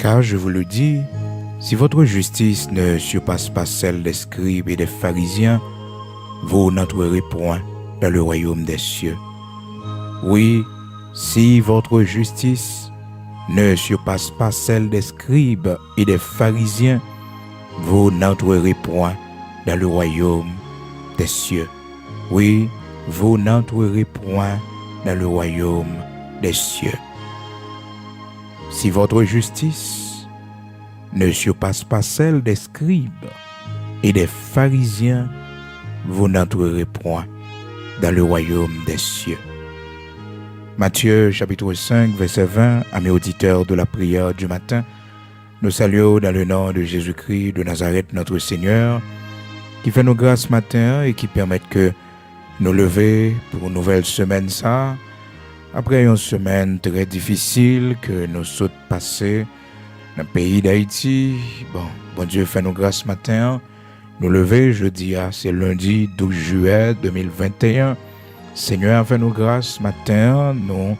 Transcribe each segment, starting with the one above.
Car je vous le dis, si votre justice ne surpasse pas celle des scribes et des pharisiens, vous n'entrerez point dans le royaume des cieux. Oui, si votre justice ne surpasse pas celle des scribes et des pharisiens, vous n'entrerez point dans le royaume des cieux. Oui, vous n'entrerez point dans le royaume des cieux. Si votre justice ne surpasse pas celle des scribes et des pharisiens, vous n'entrerez point dans le royaume des cieux. Matthieu chapitre 5, verset 20, amis auditeurs de la prière du matin, nous saluons dans le nom de Jésus-Christ de Nazareth, notre Seigneur, qui fait nos grâces ce matin et qui permet que nous lever pour une nouvelle semaine ça, après une semaine très difficile que nous sommes passés dans le pays d'Haïti. Bon Dieu fait nos grâces ce matin, nous lever, jeudi, c'est lundi 12 juillet 2021. Seigneur, fait nos grâces ce matin, nous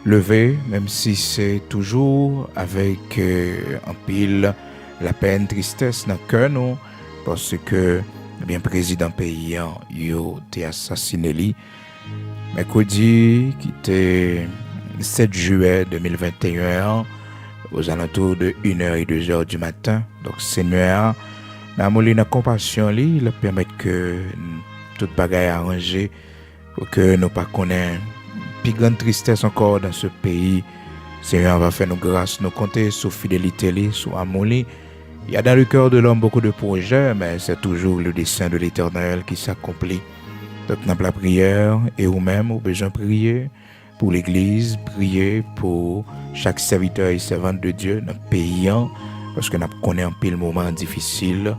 lever, même si c'est toujours avec un pile la peine, tristesse dans le cœur, nous, parce que, bien, président pays, il a été assassiné. Mercredi, qui était 7 juillet 2021, aux alentours de 1h et 2h du matin. Donc, Seigneur, dans la compassion, il permet que toute bagaille arrangée, pour que nous pas connaissons plus grande tristesse encore dans ce pays. Seigneur va faire nos grâces, nous compter sur fidélité, sur amour. Il y a dans le cœur de l'homme beaucoup de projets, mais c'est toujours le dessein de l'Éternel qui s'accomplit. Donc, dans la prière, et vous-même, vous besoin de prier pour l'Église, prier pour chaque serviteur et servante de Dieu dans le pays, parce que nous connaissons un pile moment difficile,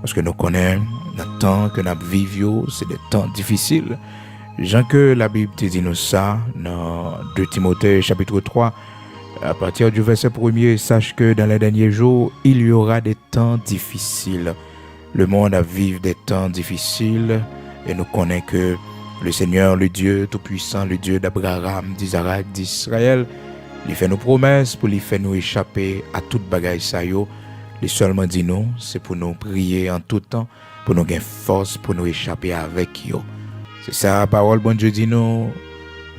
parce que nous connaissons le temps que nous vivons, c'est des temps difficiles. Jean que la Bible te dit nous ça, dans 2 Timothée chapitre 3, à partir du verset 1er, sache que dans les derniers jours, il y aura des temps difficiles. Le monde a vécu des temps difficiles et nous connaissons que le Seigneur, le Dieu Tout-Puissant, le Dieu d'Abraham, d'Isaac, d'Israël, il fait nos promesses pour lui faire nous échapper à toute bagaille ça yo. Il seulement dit nous, c'est pour nous prier en tout temps, pour nous gagner force, pour nous échapper avec yo. C'est ça la parole, bon Dieu dit nous,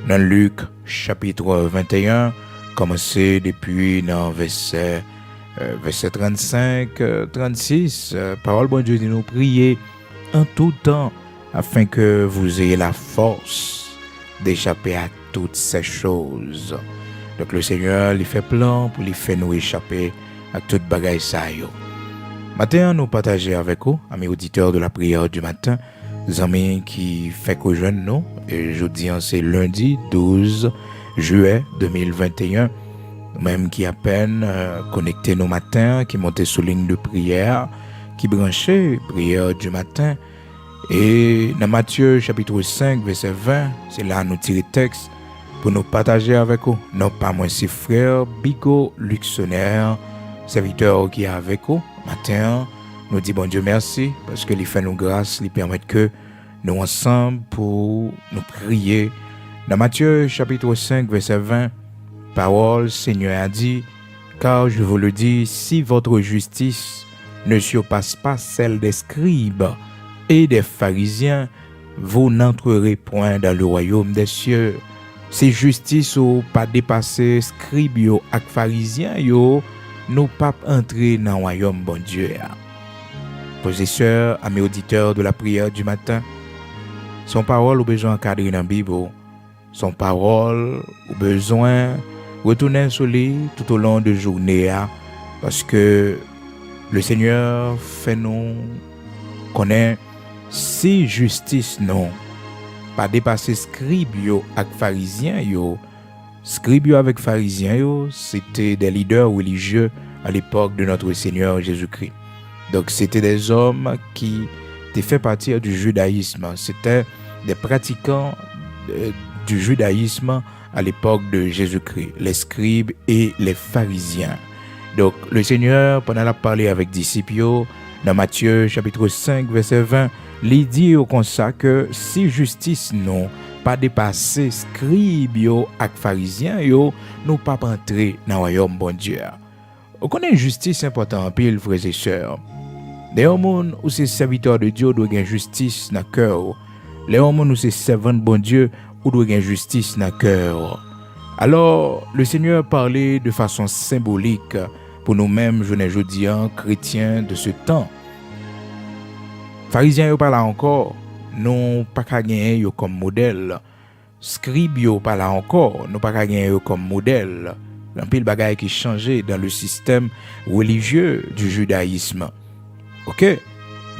dans Luc chapitre 21, commencé depuis dans verset 35, 36, parole, bon Dieu dit nous, priez en tout temps, afin que vous ayez la force d'échapper à toutes ces choses. Donc le Seigneur, il fait plan pour lui faire nous échapper à toute bagaille ça yo. Matin, nous partager avec vous, amis auditeurs de la prière du matin, des amis qui fait que jeune nous, et je dis c'est lundi 12 juillet 2021, même qui à peine connecté nos matins, qui montait sur ligne de prière, qui branchait prière du matin. Et dans Matthieu chapitre 5 verset 20, c'est là nous tirer texte pour nous partager avec vous. Non pas moi si frère Bigot Luxonnaire, serviteur qui est avec vous matin. Nous dit bon Dieu merci parce que il fait nous grâce, il permet que nous ensemble pour nous prier. Dans Matthieu chapitre 5 verset 20, parole Seigneur a dit, car je vous le dis, si votre justice ne surpasse pas celle des scribes et des pharisiens, vous n'entrerez point dans le royaume des cieux. Si justice ou pas dépasser scribes yo ak pharisiens yo, nous pas entrer dans le royaume bon Dieu. Possesseurs, amis auditeurs de la prière du matin, son parole ou besoin encadrer dans la Bible, son parole ou besoin retourner sur lui tout au long de la journée, parce que le Seigneur fait nous connaître si justice non pas dépasser scribes yo ak pharisiens yo. Scribes yo avec pharisiens yo, c'était des leaders religieux à l'époque de notre Seigneur Jésus-Christ. Donc, c'était des hommes qui étaient fait partie du judaïsme. C'était des pratiquants du judaïsme à l'époque de Jésus-Christ, les scribes et les pharisiens. Donc, le Seigneur, pendant la parler avec disciples, dans Matthieu chapitre 5, verset 20, il dit comme ça que si justice non pas dépasser scribes et pharisiens, nous pas entrer dans le royaume bon Dieu. On connaît justice important en pile, frères et sœurs. Les hommes où c'est serviteur de Dieu doit gagner justice dans le cœur. Les hommes où c'est servant de bon Dieu ou doit gagner justice dans le cœur. Alors, le Seigneur parlait de façon symbolique pour nous-mêmes, jeunes aujourd'hui, chrétiens de ce temps. Pharisiens, ils parlent encore, non pas qu'à gagner comme modèle. Scribes, ils parlent encore, non pas qu'à gagner comme modèle. Un pile bagaille qui changeait dans le système religieux du judaïsme. OK?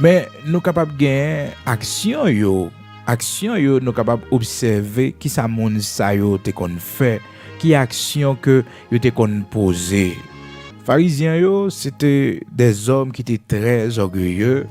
Mais nous capables de gagner action yo. Action yo nous capables observer qui ça monde ça yo te kon fait, qui action que yo te kon poser. Pharisiens yo, c'était des hommes qui étaient très orgueilleux,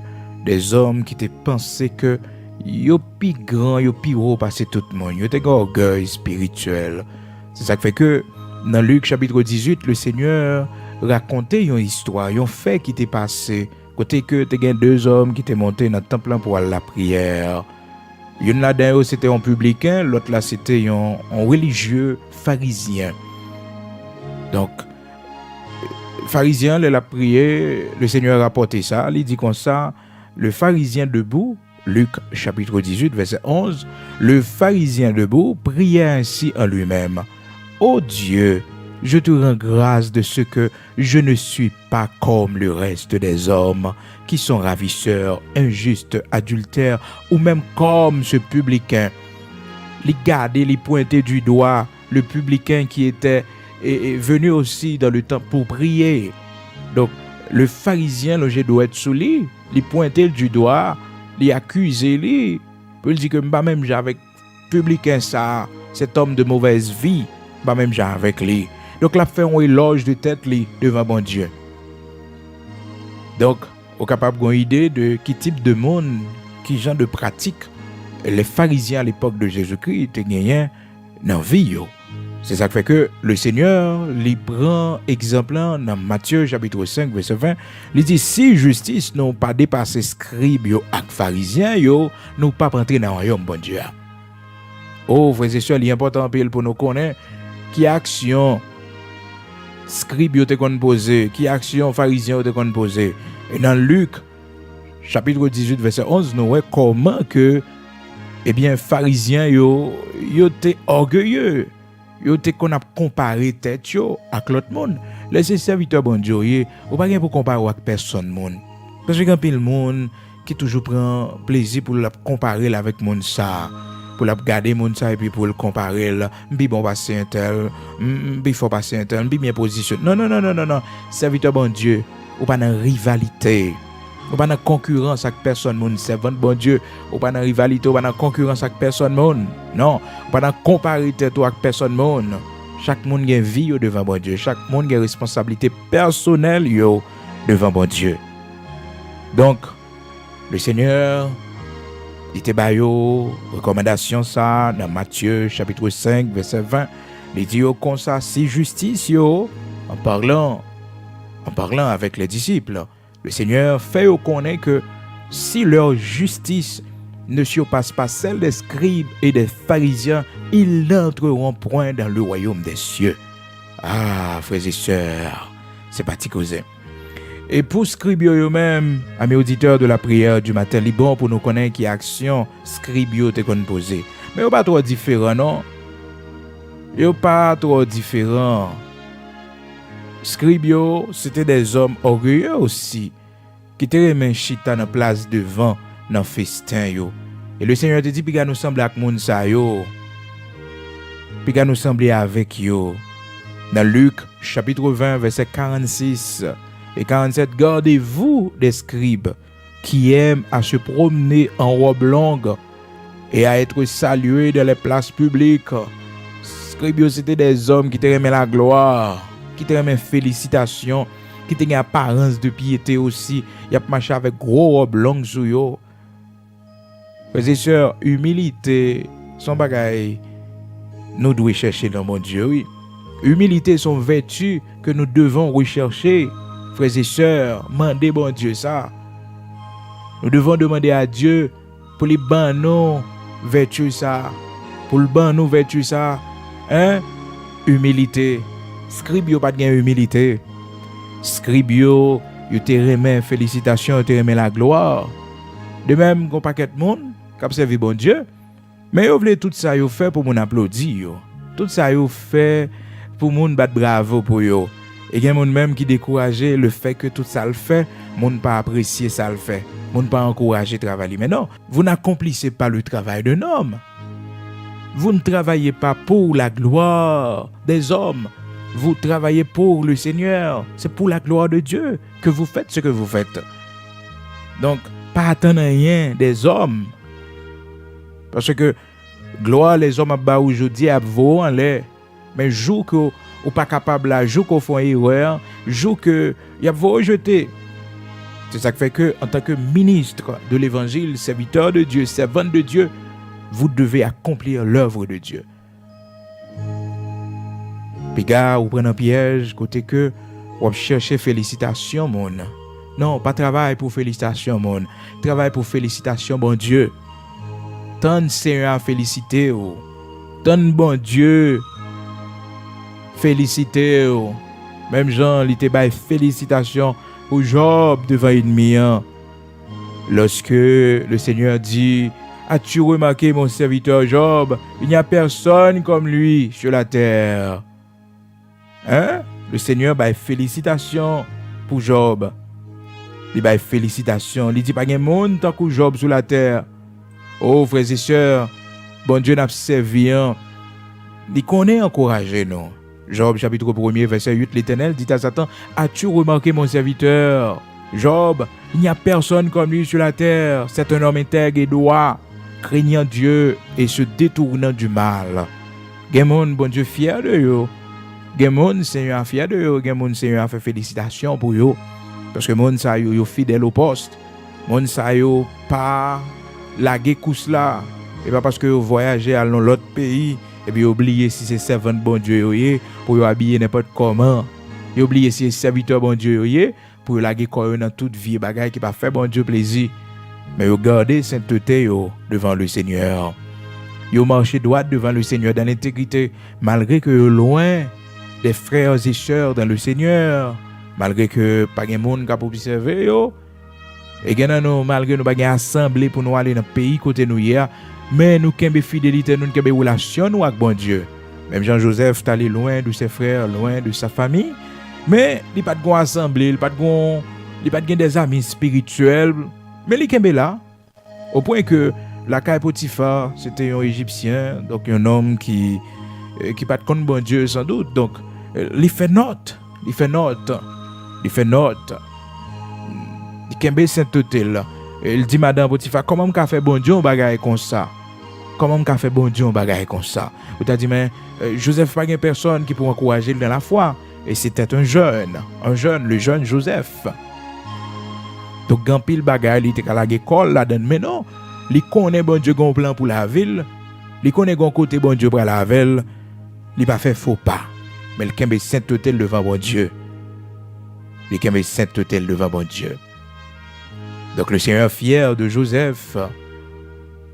des hommes qui étaient pensé que yo pi grand, yo pi haut passer tout le monde. Yo te un orgueil spirituel. C'est ça qui fait que dans Luc chapitre 18, le Seigneur racontait une histoire, un fait qui était passé. Côté que tu as deux hommes qui étaient montés dans le temple pour la prière. L'un là-dedans, c'était un publicain, l'autre là, c'était un religieux pharisien. Donc, pharisien, il a prié, le Seigneur a rapporté ça, il dit comme ça, le pharisien debout, Luc chapitre 18, verset 11, le pharisien debout priait ainsi en lui-même. Ô Dieu, je te rends grâce de ce que je ne suis pas comme le reste des hommes qui sont ravisseurs, injustes, adultères ou même comme ce publicain. Les garder, les pointer du doigt, le publicain qui était venu aussi dans le temple pour prier. Donc, le pharisien, le doit être sous lui, les pointer du doigt, les accuser, lui, peut dire que pas même avec publicain ça, cet homme de mauvaise vie, pas même avec lui. Donc, la fait un éloge de tête li devant bon Dieu. Donc, on est capable d'avoir une idée de qui type de monde, qui genre de pratique les pharisiens à l'époque de Jésus-Christ étaient gagnés dans la vie. C'est ça qui fait que le Seigneur lui prend exemple dans Matthieu chapitre 5 verset 20. Il dit si justice n'ont pas dépassé scribes et pharisiens, nous pas rentrer dans le royaume bon Dieu. Oh frères et sœurs, il est important pour nous connaître qui action scribes yo te kon posé, qui action pharisien yo te kon posé. Et dans Luc chapitre 18 verset 11, nous voyons comment que pharisiens yo te orgueilleux. Yo te kon a comparé tête yo avec l'autre monde. Les serviteurs bon Dieu, ou pas pour comparer avec personne monde. Parce que quand le monde qui toujours prend plaisir pour la comparer avec monde ça. Pour la regarder mon ça et puis pour le comparer là bi bon passer un tel bi faut passer un tel bi bien position non serviteur bon Dieu ou pas dans rivalité ou pas dans concurrence avec personne monde servant bon Dieu ou pas dans rivalité ou pas dans concurrence avec personne monde non ou pas dans comparer tête avec personne monde chaque monde a une vie devant bon Dieu chaque monde a une responsabilité personnelle devant bon Dieu donc le Seigneur il était baillot recommandation ça dans Matthieu chapitre 5 verset 20 il dit comme ça si justice en parlant avec les disciples le Seigneur fait connaître que si leur justice ne surpasse pas celle des scribes et des pharisiens ils n'entreront point dans le royaume des cieux. Ah frères et sœurs c'est pas causé. Et pour scribes eux-mêmes, amis auditeurs de la prière du matin, il bon pour nous connaître qui action scribes te kon posé. Mais pas trop différent non. Yo pas trop différent. Scribes c'était des hommes orgueilleux aussi qui te remen chita dans place devant dans festin yo. Et le Seigneur te dit puis nous sembler avec moun sa yo. Puis nous sembler avec yo. Dans Luc chapitre 20 verset 46 et 47, gardez-vous des scribes qui aiment à se promener en robe longue et à être salués dans les places publiques. Scribes, c'était des hommes qui te remet la gloire, qui te remet félicitations, qui te une apparence de piété aussi. Il y a marché avec gros robe longue sur yo. Frères et sœurs, humilité, son bagaille, nous devons chercher dans mon Dieu, oui. Humilité, son vertu que nous devons rechercher. Frères et sœurs, demandez bon Dieu ça. Nous devons demander à Dieu pour les ban nous vertu ça. Pour le ban nous vertu ça. Humilité. Scribe yo pas de humilité. Scribe yo te remet félicitations, yo te remet la gloire. De même qu'on paquet de monde qui observe bon Dieu, mais yo vle tout ça yo fait pour moun applaudir yo. Tout ça yo fait pour moun battre bravo pour yo. Et il y a moun même qui décourager le fait que tout ça le fait, moun pas apprécier ça le fait. Moun pas encourager travailler. Mais non, vous n'accomplissez pas le travail d'un homme. Vous ne travaillez pas pour la gloire des hommes. Vous travaillez pour le Seigneur. C'est pour la gloire de Dieu que vous faites ce que vous faites. Donc, pas attendre rien des hommes. Parce que gloire les hommes à aujourd'hui à vous en l'air. Mais jour que ou pas capable là, jour qu'on fait erreur, jour que y a vous rejeter. C'est ça qui fait que en tant que ministre de l'évangile, serviteur de Dieu, servante de Dieu, vous devez accomplir l'œuvre de Dieu. Puis gars, vous prenez un piège côté que vous cherchez félicitations mon. Non, pas travail pour félicitations mon. Travail pour félicitations bon Dieu. Tant Seigneur à féliciter ou. Tant bon Dieu féliciter ou. Même Jean, il te baille félicitations pour Job devant ennemi. Lorsque le Seigneur dit: as-tu remarqué mon serviteur Job? Il n'y a personne comme lui sur la terre. Hein? Le Seigneur baille félicitations pour Job. Il baille félicitations. Il dit pas qu'il y a monde tant que Job sur la terre. Oh frères et sœurs, bon Dieu n'a servi. Il connaît encourager nous. Job chapitre 1er verset 8, l'Éternel dit à Satan: as-tu remarqué mon serviteur Job? Il n'y a personne comme lui sur la terre. C'est un homme intègre et droit, craignant Dieu et se détournant du mal. Gen bon Dieu fier de yo. Gen Seigneur fier de yo. Gen Seigneur fait félicitations pour yo. Parce que moun sa yo fidèle au poste. Moun sa yo pas laguer kous là. Et pas parce que yo voyager à l'autre pays et puis oublier si c'est servant bon Dieu yo pour yo habiller n'importe comment. Yo oublier si c'est serviteur bon Dieu yo pour yo laguer corps dans toute vie bagaille qui pas faire bon Dieu plaisir. Mais yo garder sainteté yo devant le Seigneur. Yo marcher droit devant le Seigneur dans l'intégrité malgré que yo loin des frères et sœurs dans le Seigneur. Malgré que pas de monde qui a observé yo et nous malgré nous pas gain assemblée pour nous aller dans pays côté nous hier, mais nous kembe fidélité, nous kembe relation nous avec bon Dieu. Même Jean-Joseph est allé loin de ses frères, loin de sa famille, mais il pas de gon assemblée, il pas de des amis spirituels, mais il kembe là au point que la caille Potiphar, c'était un Égyptien, donc un homme qui pas de compte bon Dieu sans doute, donc il fait note. Il kembe sainteté là. Il dit madame Potiphar, comment m'ka fait bon Dieu un bagaille comme ça? Comment m'ka fait bon Dieu un bagaille comme ça? Ou t'a dit mais Joseph pas une personne qui peut encourager dans la foi et c'était un jeune, le jeune Joseph. Donc grand pile bagaille il était à l'école là dedans mais non, il connaît bon Dieu gon plan pour la ville, il connaît gon côté bon Dieu pour la ville, il pas fait faux pas. Mais le kembe sainteté devant bon Dieu. Le kembe sainteté devant bon Dieu. Donc le Seigneur fier de Joseph.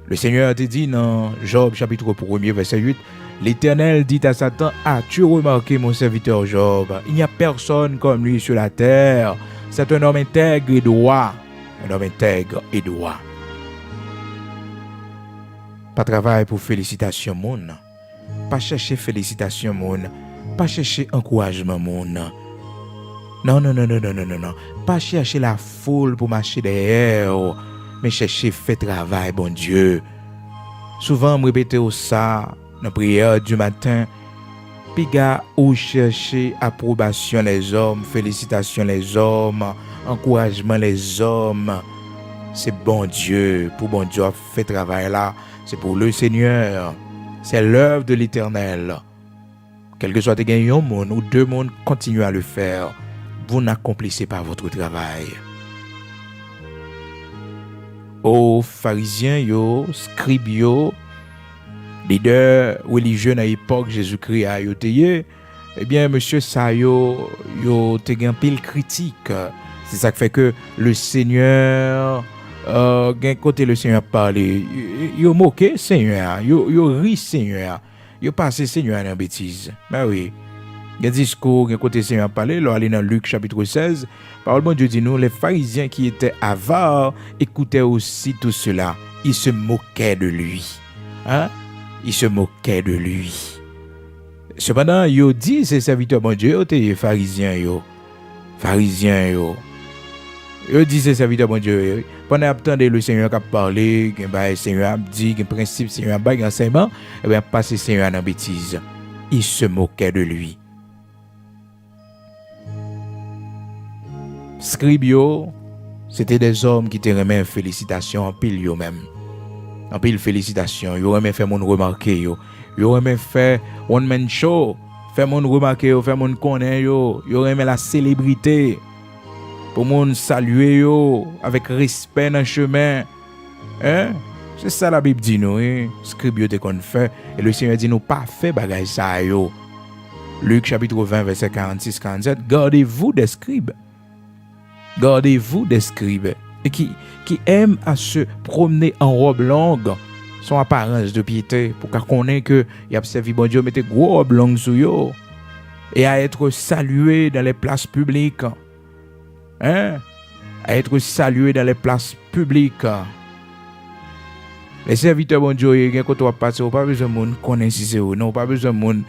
Le Seigneur te dit dans Job chapitre 1er verset 8, l'Éternel dit à Satan: as-tu remarqué mon serviteur Job? Il n'y a personne comme lui sur la terre. C'est un homme intègre et droit. Un homme intègre et droit. Pas travail pour félicitations moun. Pas chercher félicitations moun. Pas chercher encouragement moun. Non. Pas chercher la foule pour marcher derrière, mais chercher faire travail bon Dieu. Souvent me répéter ça dans prière du matin. Piga ou chercher approbation les hommes, félicitations les hommes, encouragement les hommes. C'est bon Dieu, pour bon Dieu fait travail là, c'est pour le Seigneur. C'est l'œuvre de l'Éternel. Quel que soit te gagne un monde ou deux mondes, continuez à le faire. Vous n'accomplissez pas votre travail. Aux pharisiens, scribes, leaders religieux dans l'époque Jésus-Christ a été, eh bien, monsieur ça, yo te gagne pile critique. C'est ça qui fait que le Seigneur, côté le Seigneur parle, yo moqué Seigneur, yo ri Seigneur. Yo passe Seigneur en bêtise. Ben oui. Il y a un discours, il y a un côté Seigneur a parlé, là, aller dans Luc chapitre 16, parole de Dieu dit nous, les pharisiens qui étaient avares écoutaient aussi tout cela. Ils se moquaient de lui. Hein? Ils se moquaient de lui. Cependant, il dit, ces serviteurs, bon Dieu, ils pharisiens, pharisiens, il dit, ces serviteurs, bon Dieu, pendant que le Seigneur a parlé, le Seigneur a dit, le principe, le Seigneur a dit, l'enseignement, et bien, passer le Seigneur dans la bêtise. Ils se moquaient de lui. Scribes, c'était des hommes qui te remettent félicitations en pile eux-mêmes. En pile félicitations. Ils auraient fait mon remarquer. Ils auraient fait one man show. Fait mon remarquer, fait mon connaître. Ils auraient la célébrité. Pour mon saluer avec respect dans le chemin. Hein? C'est ça la Bible dit nous. Hein? Scribes te qu'on fait. Et le Seigneur dit nous pas fait bagay ça yo. Luc chapitre 20 verset 46-47. Gardez-vous des scribes. Gardez-vous des scribes et qui aiment à se promener en robe longue, son apparence de piété, pour qu'on connaisse que y a servi bon Dieu mettez gros robe longue sur yo et à être salué dans les places publiques. Hein? À être salué dans les places publiques. Les serviteurs bon Dieu, quand on va passer, on pas besoin de monde connaître si c'est non, pas besoin de monde,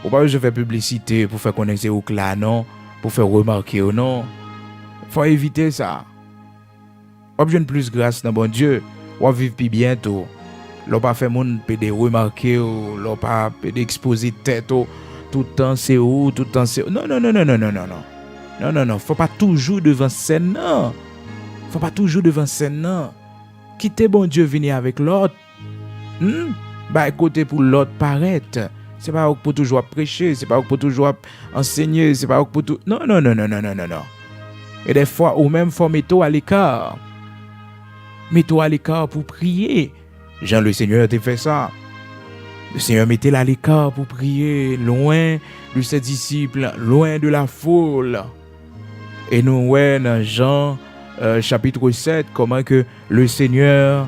on pas besoin de faire publicité pour faire connaître au clan non, pour faire remarquer non. Faut éviter ça. On besoin plus grâce dans bon Dieu. On vivre plus bientôt. L'on pas fait monde peut de remarquer ou l'on pas peut d'exposer tête tout le temps c'est où, tout le temps c'est non. Non, faut pas toujours devant scène non. Faut pas toujours devant scène non. Quitter bon Dieu venir avec l'autre. Bah côté pour l'autre paraître. C'est pas pour toujours prêcher, c'est pas pour toujours enseigner, c'est pas pour tout non. Et des fois, ou même, faut mettre à l'écart. Mets-toi à l'écart pour prier. Jean le Seigneur t'a fait ça. Le Seigneur mettait à l'écart pour prier, loin de ses disciples, loin de la foule. Et nous, ouais, dans Jean chapitre 7, comment que le Seigneur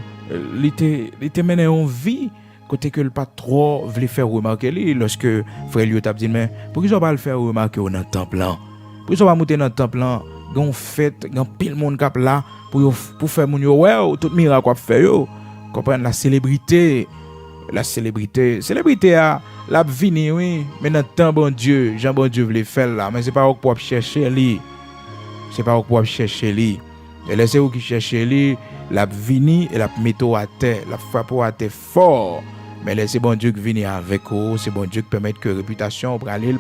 était mené en vie, côté que le patron voulait faire remarquer lui, lorsque frère lui t'a dit, mais pourquoi ils ne pas le faire remarquer dans le temple là? Pourquoi ils ne pas monter dans le temple là? Gon fête, gon pile monde k'ap là pour faire moun yo ouais tout miracle qu'on fait yo. Comprendre la célébrité a la vini oui, mais dans temps bon Dieu, Jean bon Dieu voulait faire là, mais c'est pas pour chercher lui. C'est pas pour chercher lui. Et laissez vous qui chercher lui, la vini et la metto à terre, la frappe à terre fort. Mais laissez bon Dieu qui vient avec vous, c'est bon Dieu qui permet que réputation praler.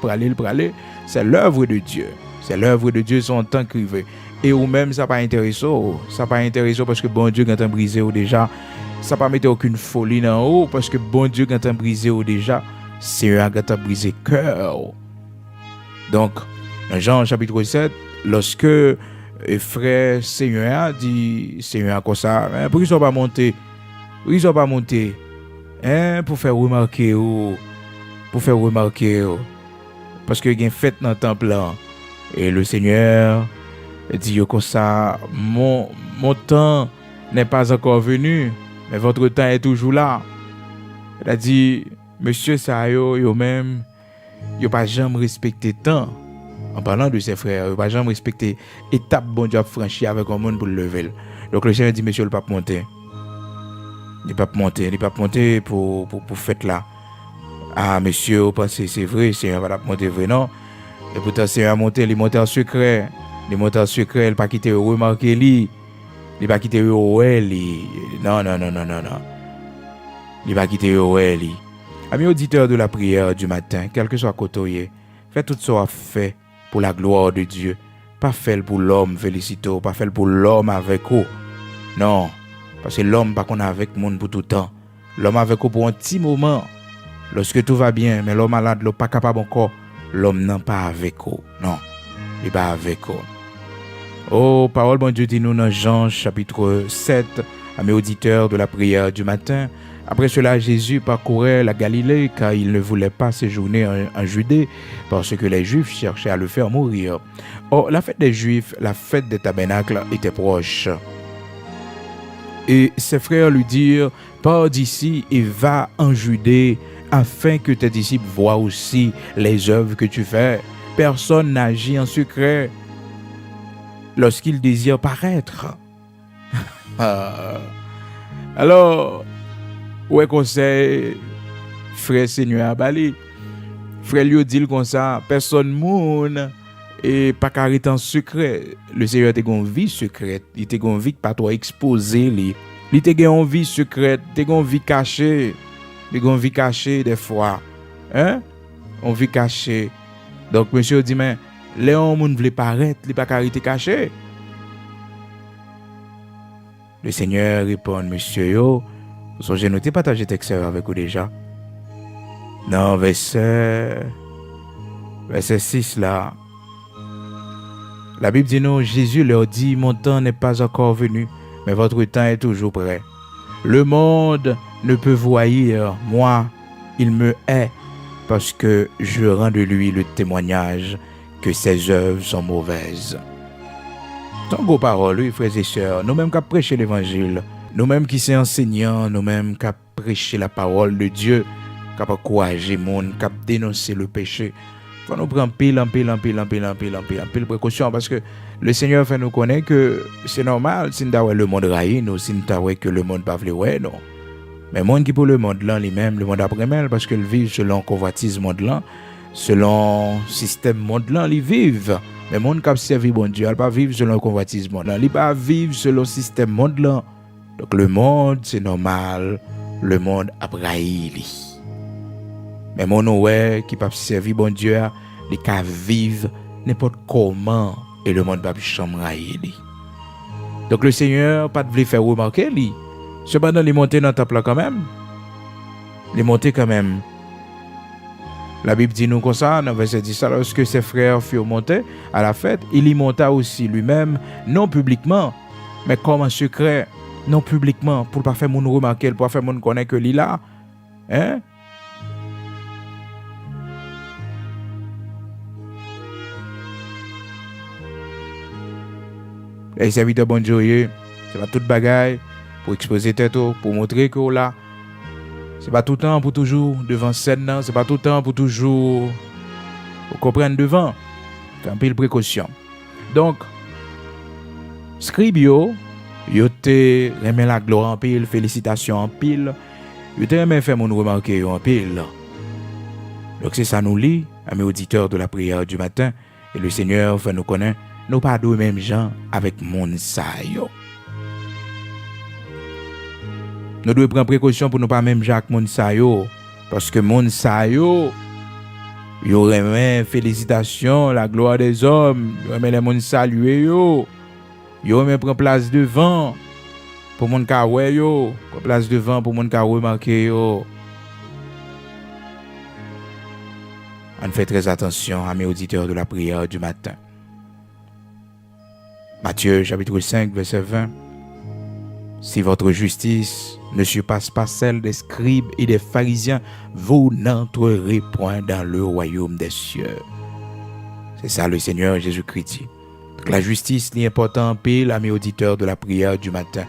C'est l'œuvre de Dieu. C'est l'œuvre de Dieu son temps crivé. Et ou même ça pas intéressant. Ça pas intéressant parce que bon Dieu quand on brisé ou déjà. Ça pas mettre aucune folie dans haut parce que bon Dieu quand on brisé ou déjà. C'est un quand on brisé cœur. Donc dans Jean chapitre 7, lorsque frère Seigneur a dit Seigneur comme ça, pourquoi ils sont pas montés? Pourquoi ils sont pas montés? Pour faire remarquer parce que il y a une fête dans le temple là. Et le Seigneur dit comme ça, mon temps n'est pas encore venu, mais votre temps est toujours là. Il a dit, monsieur Sayo, même, il pas jamais respecté temps. En parlant de ses frères, il pas jamais respecté étape bon Dieu franchi avec un monde pour le lever. Donc le Seigneur dit, monsieur, le pape monter. Il pas monter pour fête là. Ah, monsieur, vous pensez c'est vrai, Seigneur va pas monter vrai, non? Et pourtant, le Seigneur a monté, il monte en secret. Il monte en secret, il pas quitter remarquer lui. Il pas quitter ouais lui. Non. Il pas quitter ouais lui. Amis auditeurs de la prière du matin, quel que soit côté, faites tout ça fait pour la gloire de Dieu. Pas fait pour l'homme, félicito, pas fait pour l'homme avec vous. Non, parce que l'homme pas qu'on avec monde pour tout le temps. L'homme avec vous pour un petit moment. Lorsque tout va bien, mais l'homme malade, l'homme pas capable encore. L'homme n'est pas avec vous. Non, il n'est pas avec vous. Oh, parole, bon Dieu, dit-nous dans Jean chapitre 7, à mes auditeurs de la prière du matin. Après cela, Jésus parcourait la Galilée car il ne voulait pas séjourner en Judée parce que les Juifs cherchaient à le faire mourir. Or, la fête des Juifs, la fête des tabernacles était proche. Et ses frères lui dirent, pars d'ici et va en Judée afin que tes disciples voient aussi les œuvres que tu fais. personne n'agit en secret lorsqu'il désire paraître. Alors, ouais, conseil, frère Seigneur Abali, frère lui dit comme ça, personne moun et pas carré en secret. Le Seigneur te gon vie secrète, il te gon vie pas toi exposé li. Il te gon vie secrète, te gon vie cachée, te gon vie cachée des fois. Hein? On vit caché. Donc monsieur dit mais Léon moun vle paraître, li pas carré caché. Le Seigneur répond monsieur yo, j'ai noté partager texte avec vous déjà. Non, verset 6 là. La Bible dit nous, Jésus leur dit, mon temps n'est pas encore venu, mais votre temps est toujours prêt. Le monde ne peut vous haïr, moi, il me hait, parce que je rends de lui le témoignage que ses œuvres sont mauvaises. Tant gros parole, oui, frères et sœurs, nous-mêmes qui prêchons l'évangile, nous-mêmes qui sommes enseignants, nous-mêmes qui prêchons la parole de Dieu, qui encourager les gens, qui dénoncer le péché. Il faut nous prendre pile précaution parce que le Seigneur fait nous connaître que c'est normal si nous avons le monde raï, nous si nous avons que le monde pas vle ouais non. Mais le monde qui pour le monde là lui-même, le monde après même parce qu'il vit selon convoitise monde là, selon système monde là, ils vivent. Mais le monde qui servi bon Dieu, il pas vivre selon convoitise monde là, il pas vivre selon système monde là. Donc le monde c'est normal, le monde après lui. Mais mon ouais qui peut servir bon Dieu, les cas vivent n'importe comment et le monde va chambrailler. Donc le Seigneur pas de faire remarquer lui. Cependant il monter dans le temple quand même. Il monter quand même. La Bible dit nous comme ça dans verset 10 lorsque ses frères furent montés à la fête, il y monta aussi lui-même non publiquement mais comme en secret, non publiquement pour pas faire mon remarquer, pour faire mon connaître que lui là. Hein? Les serviteurs bon Dieu, c'est pas toute bagaille pour exposer tête pour montrer que là c'est pas tout le temps pour toujours devant scène, c'est pas tout le temps pour toujours pour comprendre devant. Fait un peu de précaution. Donc scribe yo te remet la gloire en pile, félicitations en pile. Yo te remet faire mon remarquer en pile. Donc c'est ça nous lit, amis auditeurs de la prière du matin, et le Seigneur fait nous connaître. Nous pas de même gens avec moun sa yo. Nous devons prendre précaution pour nous pas même gens avec moun sa yo parce que moun sa yo remet félicitations la gloire des hommes, yo remet les moun saluer yo remet prendre place devant pour moun ka wè yo, prendre place devant pour moun ka remarquer yo. On fait très attention à mes auditeurs de la prière du matin. Matthieu chapitre 5 verset 20. Si votre justice ne surpasse pas celle des scribes et des pharisiens, vous n'entrerez point dans le royaume des cieux. C'est ça le Seigneur Jésus-Christ dit. Donc, la justice est importante pile à mes auditeurs de la prière du matin.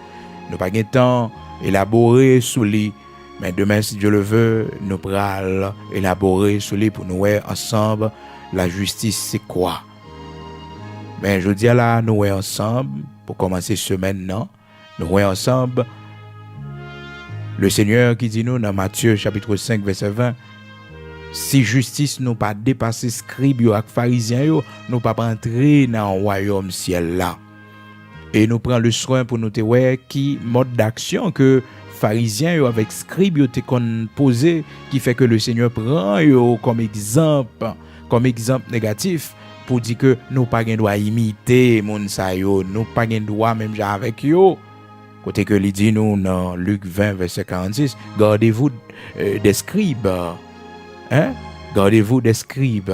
Nous pas de temps élaborer sous lit, mais demain si Dieu le veut, nous pourrons élaborer sous lit pour nous voir ensemble la justice c'est quoi. Mais je dis là, nous sommes ensemble, pour commencer semaine, non? Nous sommes ensemble. Le Seigneur qui dit nous dans Matthieu chapitre 5 verset 20, si justice nous pas dépasser scribes et pharisiens, nous pas entrer dans le royaume ciel là. Et nous prenons le soin pour nous voir qui mode d'action que pharisiens avec scribes te posé qui fait que le Seigneur prend comme exemple négatif. Pour dire que nous pas gain droit imiter moun sa yo, nous pas gain droit même avec yo. Côté que il dit nous dans Luc 20 verset 46, gardez-vous des scribes. Hein? Gardez-vous des scribes.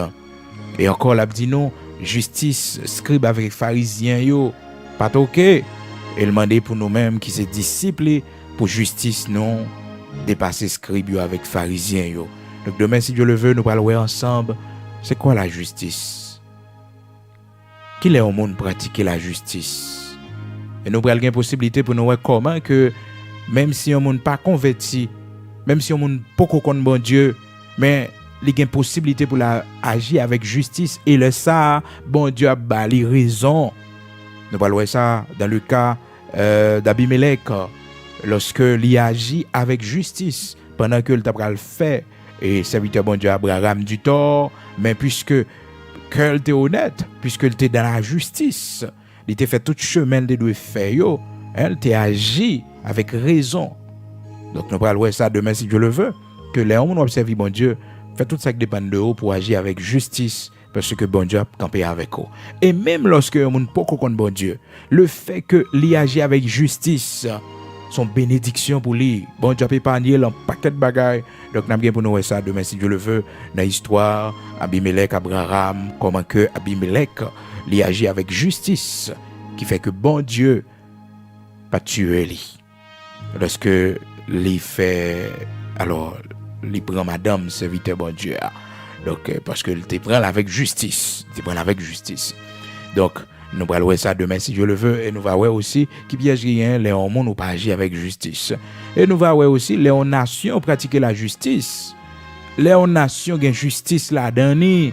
Et encore là dit non, justice scribe avec pharisiens yo, pas OK. Et il demandé pour nous-mêmes qui c'est disciples pour justice non dépasser scribe yo avec pharisiens yo. Donc demain si Dieu le veut, nous allons voir ensemble c'est quoi la justice. Qu'il est au monde pratiquer la justice. Et nous avons une possibilité pour nous voir comment que même si on monde pas converti, même si on monde pas connaît bon Dieu, mais il y a une possibilité pour la agir avec justice et le ça bon Dieu a bali raison. Nous parlons ça dans le cas d'Abimelech lorsque il agit avec justice pendant que le tabral fait et serviteur bon Dieu Abraham du tort, mais puisque qu'elle était honnête, puisqu'elle était dans la justice, il était fait tout chemin de doit faire elle était agi avec raison. Donc nous parlons ça demain si Dieu le veut, que les hommes observent bon Dieu fait tout ça qui dépend de eux pour agir avec justice parce que bon Dieu a campé avec eux. Et même lorsque on ne peut pas connaître bon Dieu, le fait que lui agit avec justice son bénédiction pour lui. Bon Dieu a épargné un paquet de bagailles. Donc nous avons pour nous voir ça demain si Dieu le veut dans l'histoire Abimelech Abraham, comment que Abimelech lui agit avec justice qui fait que bon Dieu pas tué lui. Lorsque lui fait alors il prend madame serviteur bon Dieu. Donc parce que il te prend avec justice, Donc nous allons voir ça demain si Dieu le veut et nous allons voir aussi qui piège rien les hommes nous pas agir avec justice. Et nous allons voir aussi les nations pratiquer la justice. Les nations gain justice là dedans.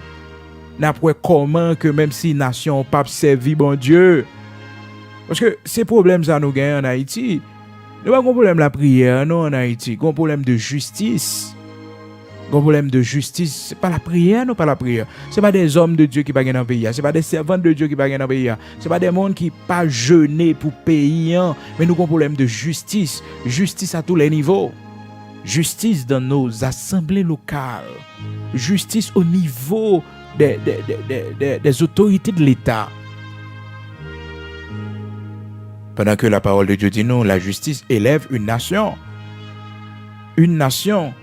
N'après comment que même si nation pas servi bon Dieu. Parce que ces problèmes ça nous gagne en Haïti. Nous avons un problème de la prière non en Haïti, un problème de justice. Un problème de justice, c'est pas la prière, non pas la prière. C'est pas des hommes de Dieu qui pas dans le pays, c'est pas des servants de Dieu qui pas dans le pays, c'est pas des monde qui pas jeûner pour payer, mais nous avons un problème de justice, justice à tous les niveaux. Justice dans nos assemblées locales, justice au niveau des autorités de l'État. Pendant que la parole de Dieu dit non, la justice élève une nation. Une nation.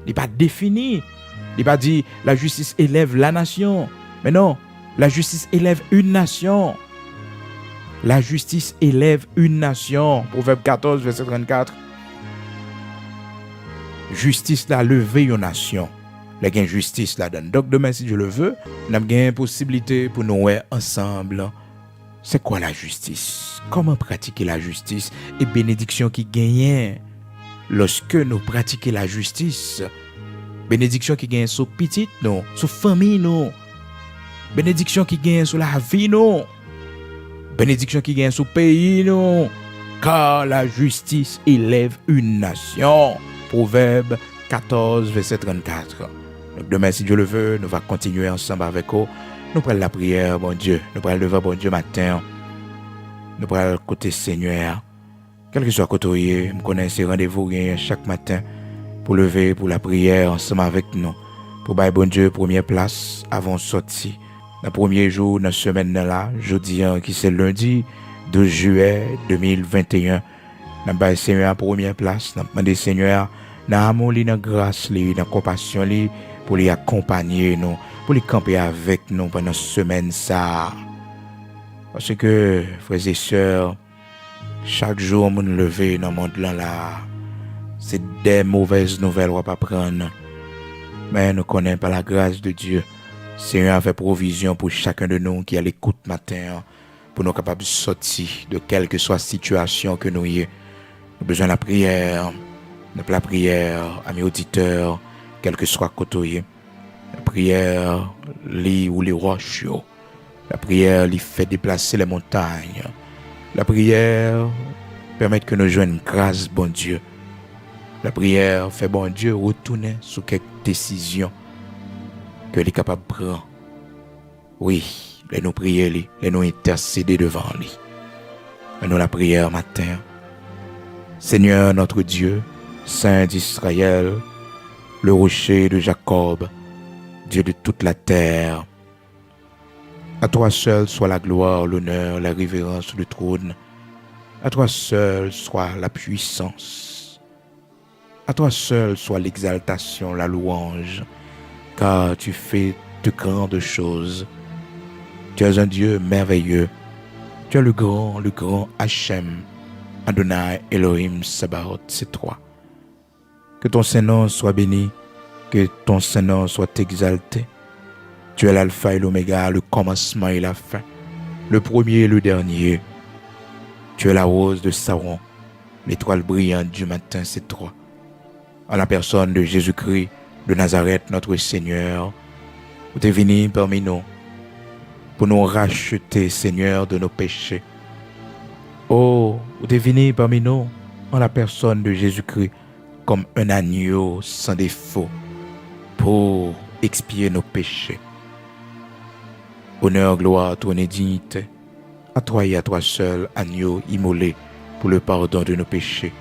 Il n'est pas défini. Il n'est pas dit la justice élève la nation. Mais non, la justice élève une nation. La justice élève une nation. Proverbe 14, verset 34. Justice l'a levé une nation. Il y a une justice là-dedans. Donc demain, si Dieu le veut, nous avons une possibilité pour nous être ensemble. C'est quoi la justice? Comment pratiquer la justice? Et bénédiction qui gagne lorsque nous pratiquons la justice. Bénédiction qui gagne sur petite, non, sur famille, non. Bénédiction qui gagne sur la vie, non. Bénédiction qui gagne sur pays, non. Car la justice élève une nation. Proverbe 14, verset 34. Donc demain, si Dieu le veut, nous allons continuer ensemble avec vous. Nous prenons la prière, bon Dieu. Nous prenons le devant, bon Dieu, matin. Nous prenons le côté Seigneur. Quel que soit côté, je connais ces rendez-vous chaque matin pour lever pour la prière ensemble avec nous. Pour bailler bon Dieu, première place avant sortir. Le premier jour de la semaine là, jeudi qui c'est lundi 12 juillet 2021. Nous bailler Seigneur première place. Nous demandons Seigneur dans amour, dans grâce, dans compassion pour les accompagner nous, pour les camper avec nous pendant cette semaine ça. Parce que frères et sœurs, chaque jour, mon lever dans le monde là, c'est des mauvaises nouvelles qu'on va pas prendre. Mais nous connaissons par la grâce de Dieu. Seigneur a fait provision pour chacun de nous qui est à l'écoute matin, pour nous capables de sortir de quelle que soit la situation que nous y est. Nous avons besoin de la prière, amis auditeurs, quel que soit côté. La prière, lit ou les roches. La prière, lui fait déplacer les montagnes. La prière permet que nous joignions grâce, bon Dieu. La prière fait, bon Dieu, retourner sur quelques décisions que l'on est capable de prendre. Oui, nous prier, nous intercéder devant lui. Nous la prière matin. Seigneur notre Dieu, Saint d'Israël, le rocher de Jacob, Dieu de toute la terre, à toi seul soit la gloire, l'honneur, la révérence du trône. À toi seul soit la puissance. À toi seul soit l'exaltation, la louange, car tu fais de grandes choses. Tu es un Dieu merveilleux. Tu es le grand Hachem, Adonai, Elohim, Sabaoth, c'est toi. Que ton Saint-Nom soit béni, que ton Saint-Nom soit exalté. Tu es l'alpha et l'oméga, le commencement et la fin, le premier et le dernier. Tu es la rose de Saron, l'étoile brillante du matin, c'est toi. En la personne de Jésus-Christ, de Nazareth, notre Seigneur, vous êtes venu parmi nous pour nous racheter, Seigneur, de nos péchés. Oh, vous êtes venu parmi nous en la personne de Jésus-Christ comme un agneau sans défaut pour expier nos péchés. Honneur, gloire, trône et dignité à toi et à toi seul, agneau immolé pour le pardon de nos péchés.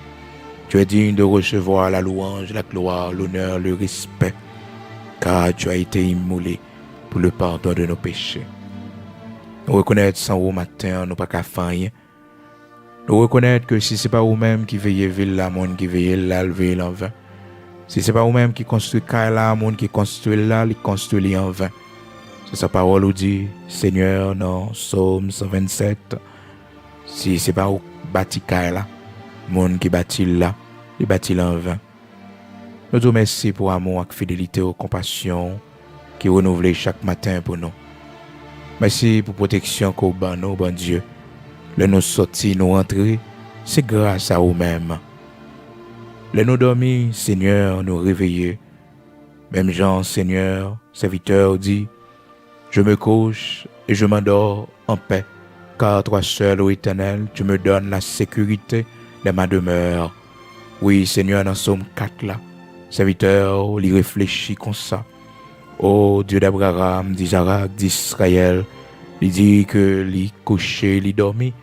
Tu es digne de recevoir la louange, la gloire, l'honneur, le respect, car tu as été immolé pour le pardon de nos péchés. Nous reconnaître sans vous matin, nous pas qu'à faire rien. Nous reconnaître que si ce n'est pas vous-même qui veillez ville la monde qui veillez là, le veille en vain. Si ce n'est pas vous-même qui construit là, monde qui construit là, il construit en vain. C'est sa parole où dit, Seigneur, dans Psaume 127, si ce n'est pas vous bâti là, monde qui bâtit là, il bâtit en vain. Nous te remercions pour amour et fidélité et compassion qui renouvelent chaque matin pour nous. Merci pour protection qu'on ban nous, bon Dieu. Le nous sortir, nous rentrer, c'est grâce à vous-même. Le nous dormir, Seigneur, nous réveiller. Même Jean, Seigneur, serviteur, dit, je me couche et je m'endors en paix, car toi seul, ô Éternel, tu me donnes la sécurité de ma demeure. Oui, Seigneur, dans Psaume 4 là, serviteur, il réfléchit comme ça. Ô Dieu d'Abraham, d'Isaac, d'Israël, il dit que il couché, il dormi,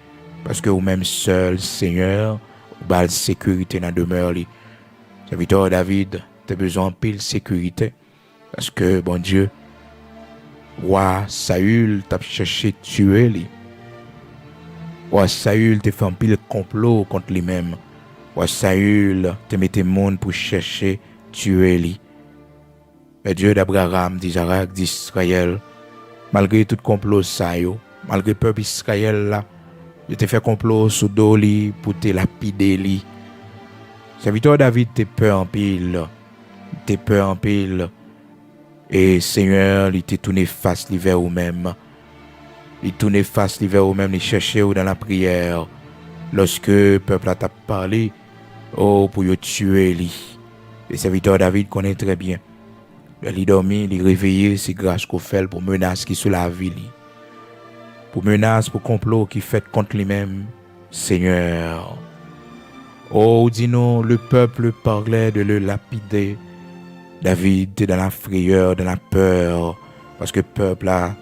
parce que vous-même seul, Seigneur, vous avez la sécurité dans la demeure. Serviteur David, tu as besoin de pile sécurité, parce que, bon Dieu, roi Saül t'a cherché tuer lui. Roi Saül t'a fait un pile complot contre lui-même. Roi Saül t'a mis des monde pour chercher tuer lui. Mais Dieu d'Abraham, d'Isaac, d'Israël, malgré tout complot ça yo, malgré le peuple Israël là, il t'a fait complot sous dos li pour te lapider li. Serviteur David t'es peur en pile. T'es peur en pile. Et Seigneur, il t'a tourné face vers vous-même. Il tourné face vers vous-même, il cherchait dans la prière. Lorsque le peuple a parlé, oh, pour le tuer lui. Le serviteur David connaît très bien. Il dormi, il réveillé, c'est grâce qu'on fait pour menace qui sous la vie. Pour menace, pour complot qui fait contre lui-même. Seigneur. Oh, dis-nous, le peuple parlait de le lapider. David était dans la frayeur, dans la peur, parce que le peuple a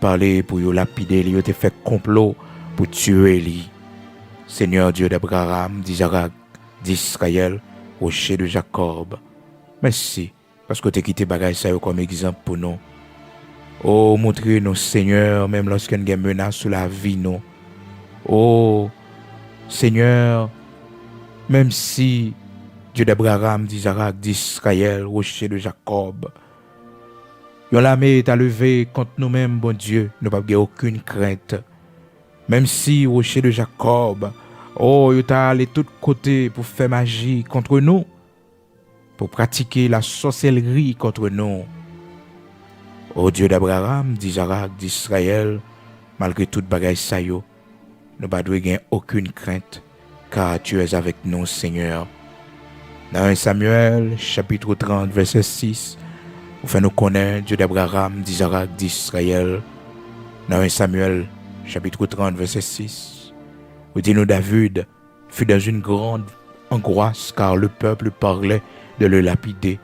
parlé pour le lapider, il a fait complot pour tuer lui. Seigneur Dieu d'Abraham, d'Isaac, d'Israël, rocher de Jacob. Merci, parce que tu as quitté bagage ça comme exemple pour nous. Oh, montrez-nous, Seigneur, même lorsqu'il y a une menace sur la vie, nous. Oh, Seigneur, même si Dieu d'Abraham, d'Isaac, d'Israël, rocher de Jacob. Yon l'armée t'a levé contre nous-mêmes, bon Dieu, nous n'avons pas aucune crainte. Même si rocher de Jacob, oh, yon t'a allé de tous côtés pour faire magie contre nous, pour pratiquer la sorcellerie contre nous. Oh Dieu d'Abraham, d'Isaac, d'Israël, malgré toute bagaille ça yo, nous n'avons pas aucune crainte, car tu es avec nous, Seigneur. Dans 1 Samuel, chapitre 30, verset 6, vous faites nous connaître Dieu d'Abraham, d'Isaac, d'Israël. Dans 1 Samuel, chapitre 30, verset 6, vous dites nous David fut dans une grande angoisse car le peuple parlait de le lapider.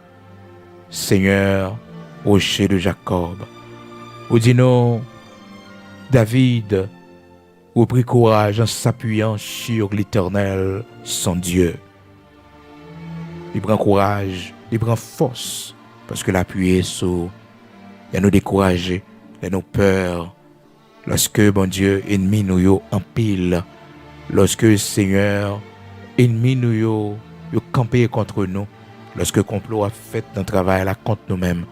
Seigneur, rocher de Jacob. Vous dites nous David vous prit courage en s'appuyant sur l'Éternel, son Dieu. Il prend courage, il prend force, parce que l'appui est sur, il nous décourager, il nous peur. Lorsque, bon Dieu, ennemi nous yo en pile, lorsque Seigneur, ennemi nous yo campé contre nous, lorsque complot a fait dans le travail là contre nous-mêmes,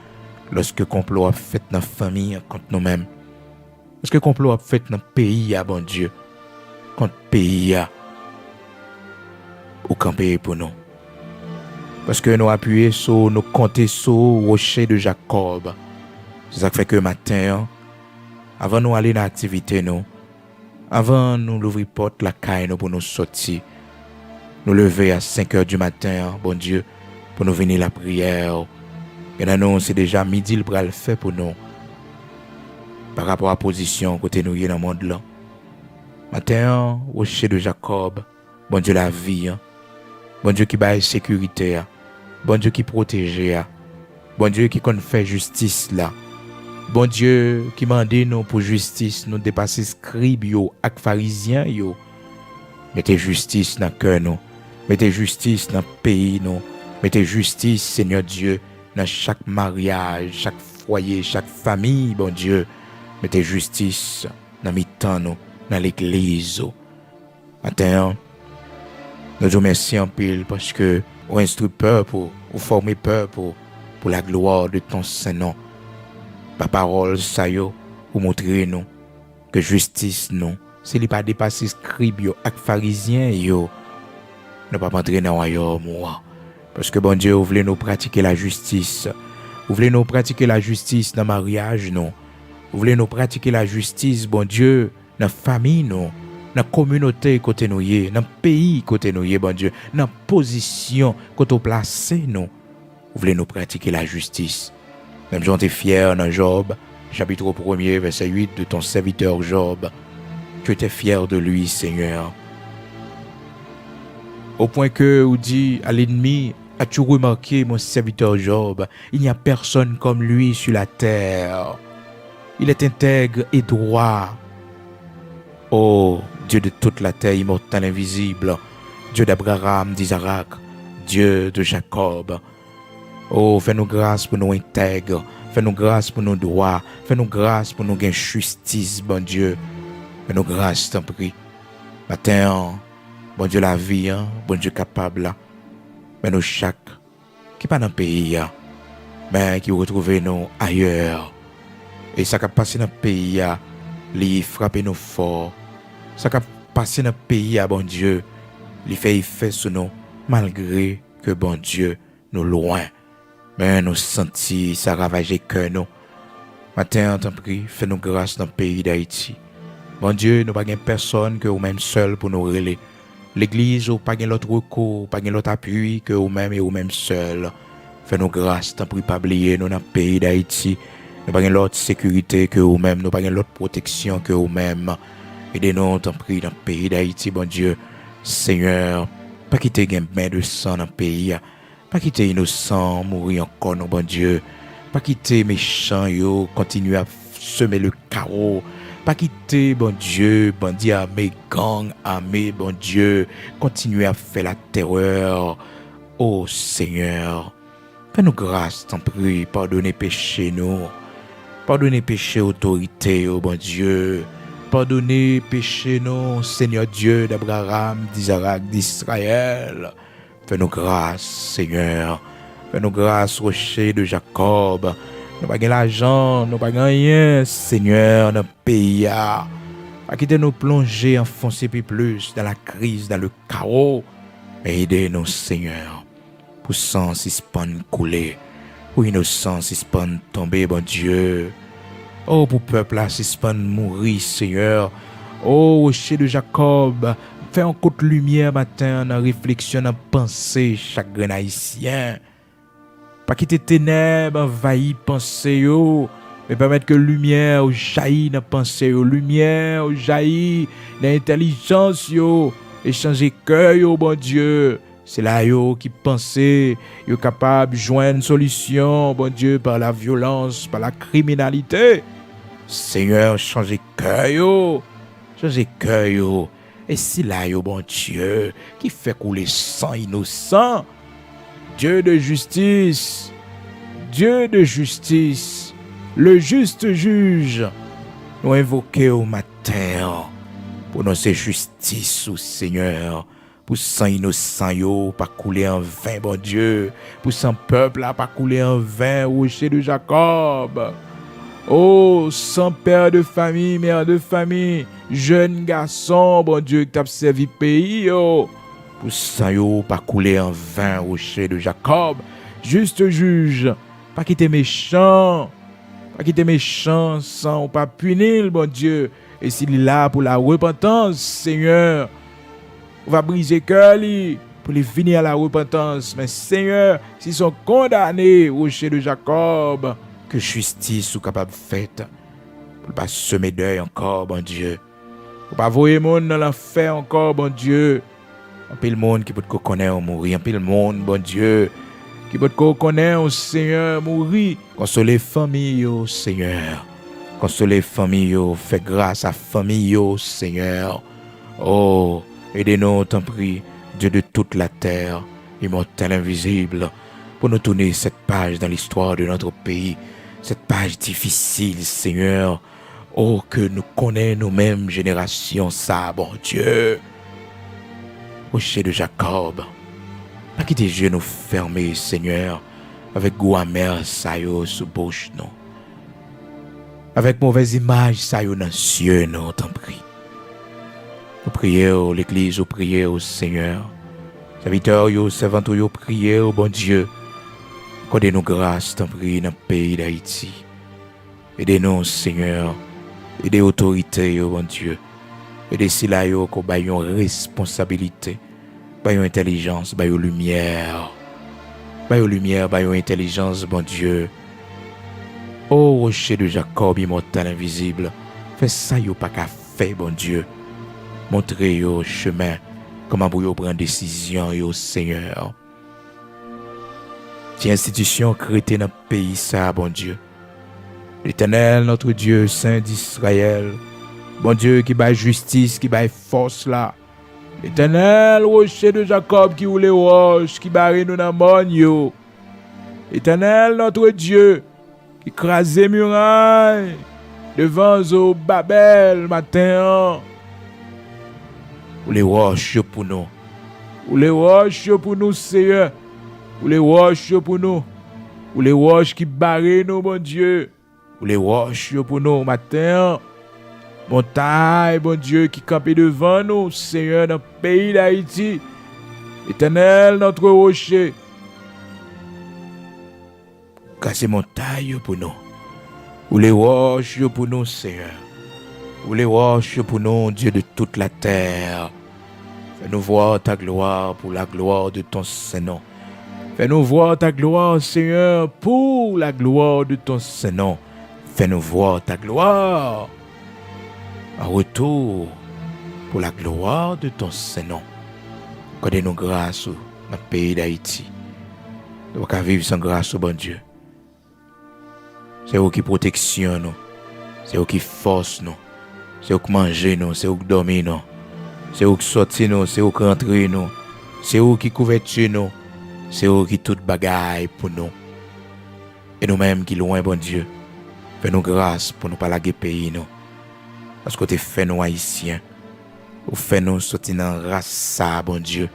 lorsque complot a fait dans la famille contre nous-mêmes, lorsque complot a fait dans le pays, bon Dieu, contre le pays, ou camper pour nous. Parce que nous appuyons sur, nous comptons sur le rocher de Jacob. C'est ça qui fait que matin, avant nous aller dans l'activité, avant nous l'ouvrir porte la caille pour nous sortir, nous lever à 5 heures du matin, bon Dieu, pour nous venir la prière. Et dans nous, c'est déjà midi le bras le fait pour nous. Par rapport à la position côté nous dans le monde là. Matin, rocher de Jacob, bon Dieu la vie, bon Dieu qui baille sécurité, bon Dieu qui protège, bon Dieu qui fait justice là. Bon Dieu qui mande nous pour justice, nous dépasser scribes yo ak pharisiens yo. Mettez justice dans cœur nous, mettez justice dans pays nous, mettez justice Seigneur Dieu dans chaque mariage, chaque foyer, chaque famille, bon Dieu. Mettez justice dans mi-temps nous, dans l'église. Matin, nous vous remercions en pile parce que vous instruisez peur pour vous former peur pour la gloire de ton Saint-Nom. Par parole, ça yo, pour montrer nous que justice nous, c'est pas dépasser scribes yo ak pharisiens yo, ne pas entrer dans le royaume. Parce que bon Dieu, vous voulez nous pratiquer la justice. Vous voulez nous pratiquer la justice dans le mariage, non. Vous voulez nous pratiquer la justice, bon Dieu, dans la famille, non. Dans la communauté côté nous, dans le pays côté nous, bon Dieu, dans la position côté placé, non. Vous voulez nous pratiquer la justice. Même j'en étais fier dans Job, chapitre 1er, verset 8 de ton serviteur Job. Tu étais fier de lui, Seigneur. Au point que, vous dit à l'ennemi, as-tu remarqué mon serviteur Job? Il n'y a personne comme lui sur la terre. Il est intègre et droit. Oh, Dieu de toute la terre, immortel, invisible. Dieu d'Abraham, d'Isaac, Dieu de Jacob. Oh, fais-nous grâce pour nous intègres. Fais-nous grâce pour nos droits. Fais-nous grâce pour nous gagner justice, bon Dieu. Fais-nous grâce, t'en prie. Matin, bon Dieu la vie, bon Dieu capable. Mais nous chaque qui pas dans le pays, mais qui retrouve nous ailleurs. Et ça qui a passé dans le pays, il frappe nous fort. Ça qui a passé dans le pays, bon Dieu, il fait effet sur nous, malgré que bon Dieu nous loin. Mais nous sentis, ça ravage que nous. Matin, t'en prie, fais-nous grâce dans le pays d'Haïti. Bon Dieu, nous n'avons pas personne que vous-même seul pour nous relayer. L'église, ou pas l'autre recours, pas l'autre appui que vous-même et vous-même seul. Fais-nous grâce, t'en prie, pas oublier nous dans le pays d'Haïti. Nous n'avons pas l'autre sécurité que vous-même, nous n'avons pas l'autre protection que vous-même. Aidez-nous, t'en prie, dans le pays d'Haïti, bon Dieu. Seigneur, pas quitter gain de sang dans le pays. Pas quitter innocent, mourir encore, non, bon Dieu. Pas quitter méchant, yo, continuer à semer le chaos. Pas quitter, bon Dieu, bandit armé, gang armé, bon Dieu. Continuer à faire la terreur. Oh Seigneur, fais-nous grâce, t'en prie, pardonnez péché nous. Pardonnez péché autorité, oh bon Dieu. Pardonnez péché nous, Seigneur Dieu d'Abraham, d'Isaac, d'Israël. Fais-nous grâce, Seigneur. Fais-nous grâce, rocher de Jacob. Nous n'avons pas l'argent, nous n'avons pas rien, Seigneur, dans le pays. Pas quitter nous plonger, enfoncer plus dans la crise, dans le chaos. Mais aidez-nous, Seigneur, pour sang suspend couler, pour innocence suspend tomber, bon Dieu. Oh, pour peuple là, suspend mourir, Seigneur. Oh, rocher de Jacob. Fais un coup de lumière matin dans la réflexion, dans la pensée, chaque grain haïtien. Pas quitter ténèbres, envahir pensée, yo, mais permettre que lumière jaillit dans la pensée, yo, lumière jaillit dans l'intelligence, yo, et changer cœur, yo, bon Dieu. C'est là, yo, qui pensait, yo, capable de joindre une solution, bon Dieu, par la violence, par la criminalité. Seigneur, changez cœur, yo, changez cœur, yo. Et si là, yo, bon Dieu, qui fait couler sang innocent, Dieu de justice, le juste juge, nous invoquons au matin pour nous faire justice au Seigneur, pour sang innocent, yo, pas couler en vain, bon Dieu, pour sang peuple, là, pas couler en vain, rocher de Jacob. Oh, sans père de famille, mère de famille, jeune garçon, bon Dieu, qui t'a servi pays, yo. Pour ça, yo, pas couler en vain, rocher de Jacob. Juste juge, pas quitter méchant, sans pas punir, bon Dieu. Et s'il est là pour la repentance, Seigneur, on va briser cœur, pour les venir à la repentance. Mais Seigneur, s'ils sont condamnés, rocher de Jacob, que justice ou capable faite, pour ne pas semer deuil encore, bon Dieu. Pour ne pas voyer le monde dans l'enfer encore, bon Dieu. Un peu le monde qui peut te connaître ou mourir. Un peu le monde, bon Dieu, qui peut te connaître, au Seigneur, mourir. Consoler famille, au Seigneur. Consoler famille, fais grâce à famille, Seigneur. Oh, aidez-nous, t'en prie, Dieu de toute la terre, immortel, invisible, pour nous tourner cette page dans l'histoire de notre pays, cette page difficile, Seigneur. Oh, que nous connaissons nous-mêmes, génération, ça, bon Dieu. Rocher de Jacob, pas quitter les yeux nous fermer, Seigneur, avec goût amer, ça yo, sous bouche, non. Avec mauvaise image, ça yo, dans les cieux, non, t'en prie. Nous prions l'Église, nous prions au Seigneur. Serviteurs, yo, servants, yo, prions, bon Dieu. Accordez-nous grâce, t'en prie, dans le pays d'Haïti. Aidez-nous, Seigneur. Aidez l'autorité, yo, bon Dieu. Aidez si là, yo, qu'on baille une responsabilité. Baille une intelligence, baille une lumière. Baille une lumière, baille une intelligence, bon Dieu. Oh, rocher de Jacob, immortel, invisible. Fais ça, yo, pas qu'à faire, bon Dieu. Montrez yo chemin, comment vous prendre décision, yo Seigneur. Si institution créée dans le pays, ça, bon Dieu. L'Éternel, notre Dieu, Saint d'Israël, bon Dieu qui bat justice, qui bat force là. L'Éternel, rocher de Jacob, qui roule roches, qui barre nous dans le yo. L'Éternel, notre Dieu, qui crase les murailles devant zo Babel matin. Ou les roches pour nous. Ou les roches pour nous, Seigneur. Ou les roches pour nous. Ou les roches qui barrent nous, mon Dieu. Ou les roches pour nous, matin. Montagne, bon Dieu, qui campait devant nous, Seigneur, dans le pays d'Haïti. Éternel, notre rocher. Cassez montagne pour nous. Ou les roches pour nous, Seigneur. Ou les roches pour nous, Dieu de toute la terre. Fais-nous voir ta gloire pour la gloire de ton Saint-Nom. Fais-nous voir ta gloire, Seigneur, pour la gloire de ton Saint-Nom. Fais-nous voir ta gloire en retour pour la gloire de ton Saint-Nom. Accorde-nous grâce dans le pays d'Haïti. Nous ne pouvons pas vivre sans grâce, bon Dieu. C'est vous qui protection nous. C'est vous qui force nous. C'est vous qui manger nous. C'est vous qui dormir nous. C'est vous qui sortir nous. C'est vous qui rentrer nous. C'est vous qui couverture nous. C'est vous qui tout bagaille pour nous. Et nous-mêmes qui loin, bon Dieu. Fais-nous grâce pour nous pas laguer pays nous. Parce que tu fais nous haïtiens. Ou fais nous sortir dans la race ça, bon Dieu.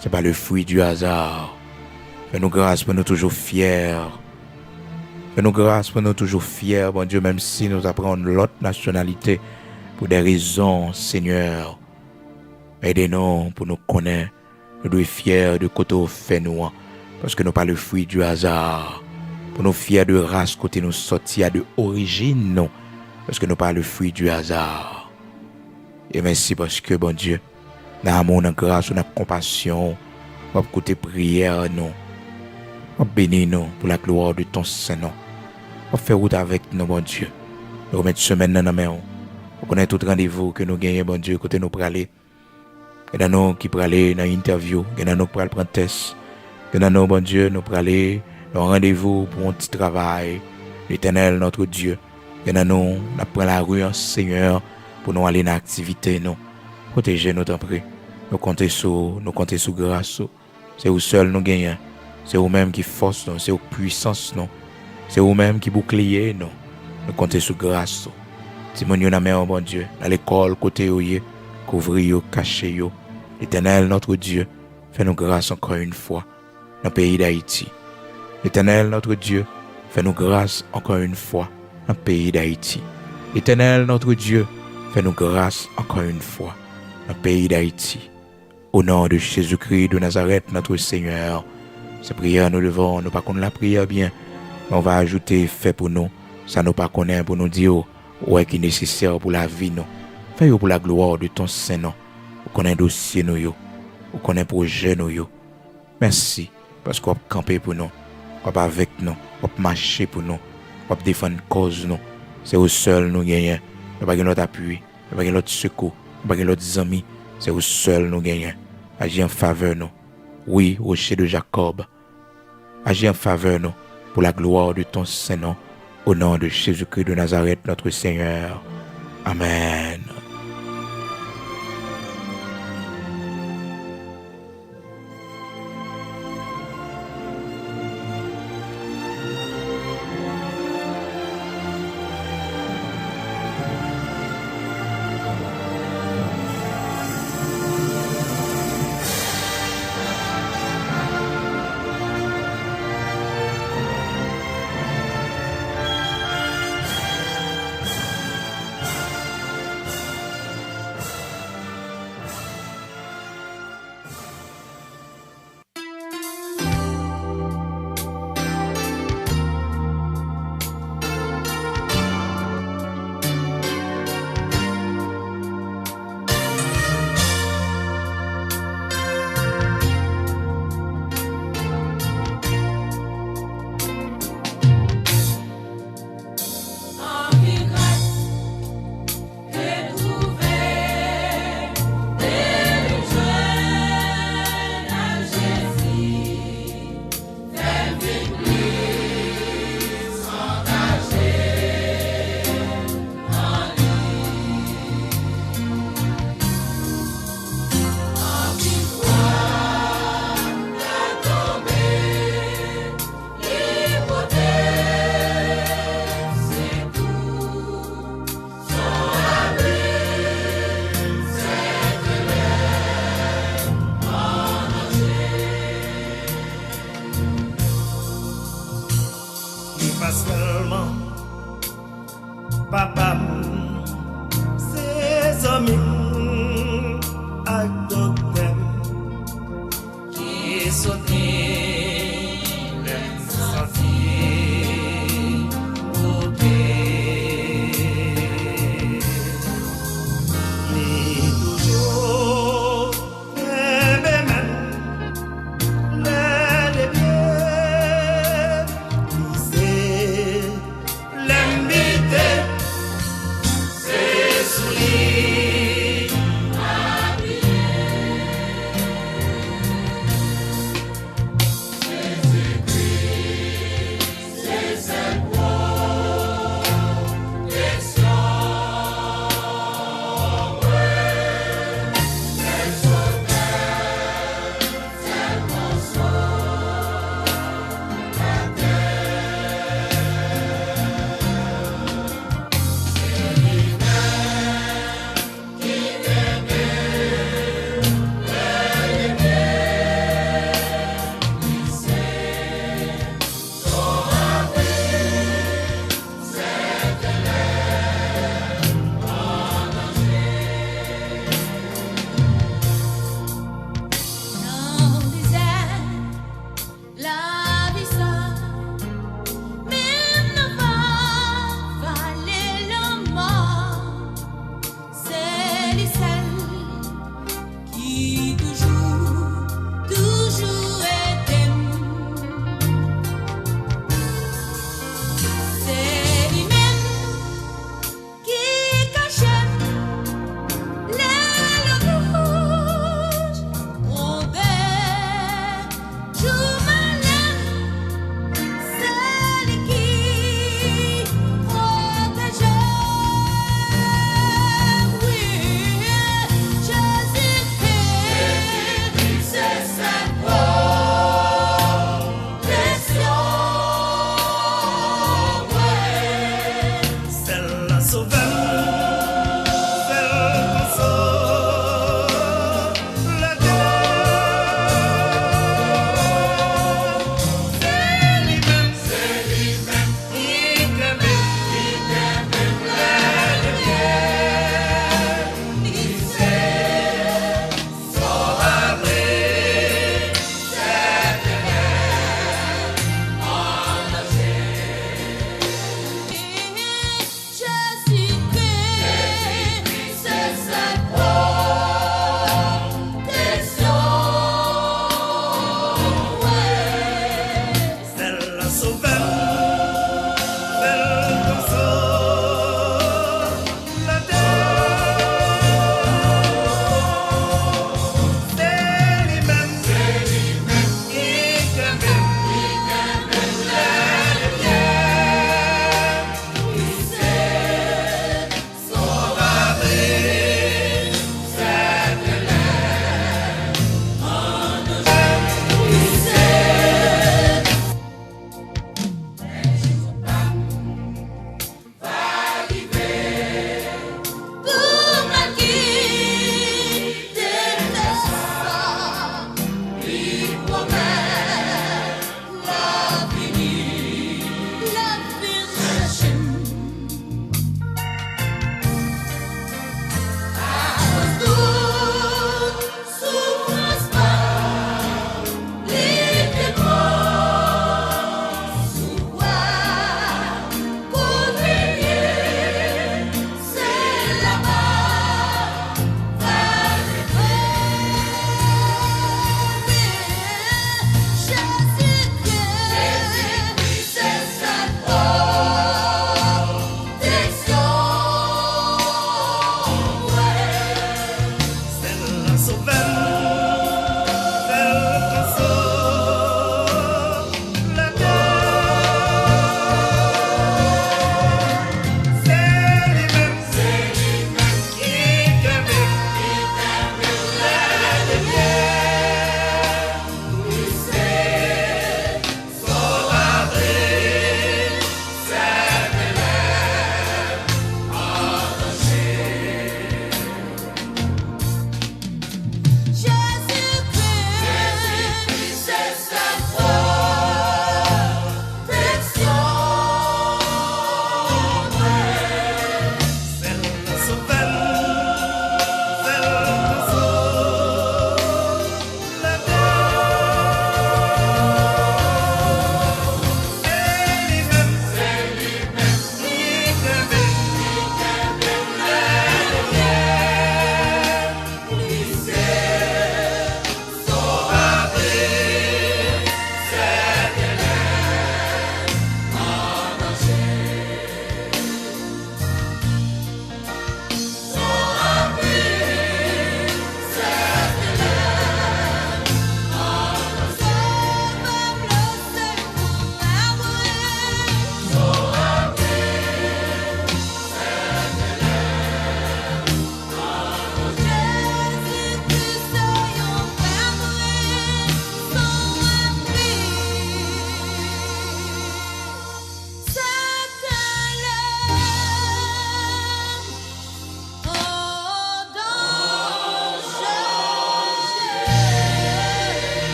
C'est pas le fruit du hasard. Fais-nous grâce pour nous toujours fiers. Fais-nous grâce pour nous toujours fiers, bon Dieu, même si nous apprenons l'autre nationalité pour des raisons, Seigneur. Aidez-nous pour nous connaître. Nous devons être fiers de côté où fait nous, parce que nous pas le fruit du hasard. Pour nous fiers de race côté nous sortir de origine, non, parce que nous pas le fruit du hasard. Et merci parce que, bon Dieu, dans l'amour, dans la grâce, dans la compassion, on va côté prière, non. On bénit nous pour la gloire de ton Saint-Nom. On fait route avec nous, bon Dieu. Nous remettons semaine dans nos mains. On connaît tout rendez-vous que nous gagnons, bon Dieu, côté nous pour aller. Il y en a nous qui pour aller dans l'interview. Il y en a nous pour aller prendre test. Il y en a nous, bon Dieu, nous pour aller dans un rendez-vous pour un petit travail. L'Éternel, notre Dieu. Il y en a nous pour la rue, Seigneur, pour nous aller dans l'activité, nous. Protégez nous, t'en prie. Nous comptons sur grâce. C'est vous seul nous gagnons. C'est vous-même qui force nous. C'est vous puissance nous. C'est vous-même qui bouclier nous. Nous comptons sur grâce. Si mon Dieu n'a pas bon Dieu, dans l'école, côté où il couvrir, cacher. L'Éternel, notre Dieu, fais-nous grâce encore une fois dans le pays d'Haïti. L'Éternel, notre Dieu, fais-nous grâce encore une fois dans le pays d'Haïti. L'Éternel, notre Dieu, fais-nous grâce encore une fois dans le pays d'Haïti. Au nom de Jésus-Christ de Nazareth, notre Seigneur, ces prières nous devons, nous pas connaître la prière bien, mais on va ajouter fait pour nous, ça nous pas connaître pour nous dire, ouais, qui est nécessaire pour la vie, nous. Fais pour la gloire de ton Saint-Nom. Ou connaît dossier nous, ou connaît projet nous yo. Merci parce qu'on a campé pour nous, on avec nous, on marché pour nous, on défendre cause nous. C'est au seul nous gagnons. Nous pas notre appui, nous pas notre secours, nous pas notre amis, c'est au seul nous gagnons. Agis en faveur nous. Oui, rocher de Jacob. Agis en faveur nous pour la gloire de ton Saint-Nom, au nom de Jésus-Christ de Nazareth, notre Seigneur. Amen.